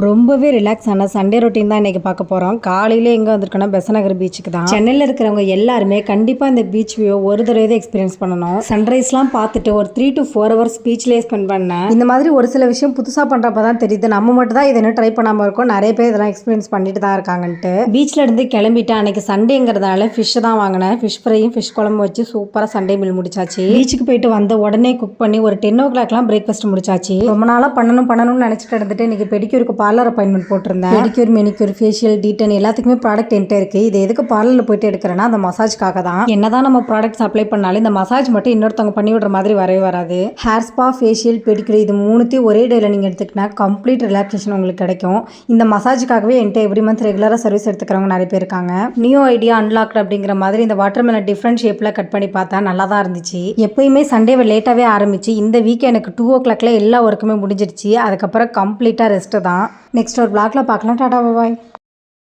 ரொம்பவே ரிலாக்ஸ் ஆன Sunday routine தான் இன்றைக்கி பார்க்க போகிறோம். காலையில் எங்கே வந்திருக்கோன்னா பெசநகர் பீச்சுக்கு தான். சென்னையில் இருக்கிறவங்க எல்லாருமே கண்டிப்பாக இந்த பீச் வியூ ஒரு தடவை எக்ஸ்பீரியன்ஸ் பண்ணணும். சன்ரைஸ்லாம் பார்த்துட்டு ஒரு 3 to 4 hours பீச்லேயே ஸ்பெண்ட் பண்ணேன். இந்த மாதிரி ஒரு சில விஷயம் புதுசாக பண்ணுறப்ப தான் தெரியுது நம்ம மட்டும் தான் இதை இன்னும் ட்ரை பண்ணாமல் இருக்கோம். நிறைய பேர் இதெல்லாம் எக்ஸ்பீரியன்ஸ் பண்ணிட்டு தான் இருக்காங்கன்ட்டு. பீச்சில் இருந்து கிளம்பிட்டு அன்றைக்கி சண்டேங்கிறதுனால ஃபிஷ் தான் வாங்கினேன். ஃபிஷ் ஃப்ரையும் ஃபிஷ் குழம்பு வச்சு சூப்பராக சண்டே மீல் முடிச்சாச்சு. பீச்சுக்கு போயிட்டு வந்த உடனே குக் பண்ணி ஒரு 10 o'clockலாம் பிரேக்ஃபாஸ்ட் முடிச்சாச்சு. ரொம்ப நாளாக பண்ணணும்னு நினச்சிட்டு இருந்துட்டு இன்றைக்கி பெடிக்யூருக்கு பார்லர் அப்பாயின்மெண்ட் போட்டிருந்தேன். பெடிக்யூர், மெனிக்யூர், ஃபேஷியல், டீட்டன் எல்லாத்துக்குமே ப்ராடக்ட் என்கிட்ட இருக்குது. இது எதுக்கு பார்லரில் போயிட்டு எடுக்கிறேன்னா அந்த மசாஜ்க்காக தான். என்னதான் நம்ம ப்ராடக்ட்ஸ் அப்ளை பண்ணாலும் இந்த மசாஜ் மட்டும் இன்னொருத்தவங்க பண்ணி விடுற மாதிரி வரவே வராது. ஹேர் ஸ்பா, ஃபேஷியல், பெடிக்யூர் இது மூணுத்தையும் ஒரே டேயில் நீங்கள் எடுத்துக்கிட்டா கம்ப்ளீட் ரிலாக்ஸேஷன் உங்களுக்கு கிடைக்கும். இந்த மசாஜுக்காகவே என்கிட்ட எவ்ரி மந்த் ரெகுலராக சர்வீஸ் எடுத்துக்கிறவங்க நிறைய பேர் இருக்காங்க. நியூ ஐடியா அன்லாக்ட் அப்படிங்கிற மாதிரி இந்த வாட்டர் மெலன் டிஃப்ரெண்ட் ஷேப்பில் கட் பண்ணி பார்த்தா நல்லா தான் இருந்துச்சு. எப்பயுமே சண்டேவை லேட்டாகவே ஆரம்பிச்சு இந்த வீக் எனக்கு 2 o'clockல எல்லா ஒர்க்குமே முடிஞ்சிருச்சு. அதுக்கப்புறம் கம்ப்ளீட்டாக ரெஸ்ட்டு தான். நெக்ஸ்ட் ஒரு vlogல பார்க்கலாம். டாடா பாய்.